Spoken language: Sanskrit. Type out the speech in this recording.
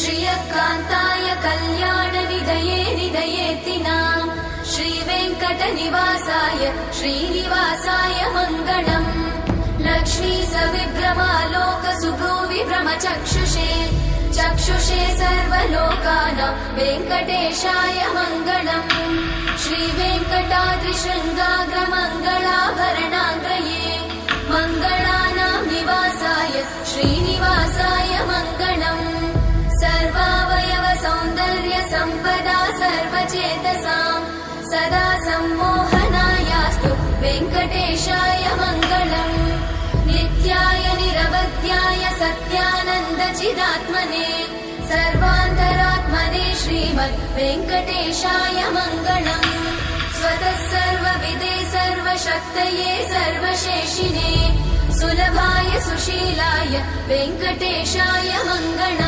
श्रियकान्ताय कल्याणनिधये निधयेतिनाम् श्रीवेङ्कटनिवासाय श्रीनिवासाय मङ्गलम् लक्ष्मी सविभ्रमालोकसुभ्रूविभ्रमचक्षुषे चक्षुषे सर्वलोकानां वेङ्कटेशाय मङ्गलम् श्रीवेङ्कटाद्रिशृङ्गाग्रमङ्गलाभरणाङ्गये मङ्गलानां निवासाय श्रीनिवासाय मङ्गलम् सर्वावयव सौन्दर्य सम्पदा सर्वचेतसां सदा सम्मोहनायास्तु वेङ्कटेशाय मङ्गलम् नित्याय निरवध्याय सत्यानन्दचिदात्मने सर्वान्तरात्मने श्रीमद् वेङ्कटेशाय मङ्गलम् स्वतः सर्वविदे सर्वशक्तये सर्वशेषिने सुलभाय सुशीलाय वेङ्कटेशाय मङ्गलम्।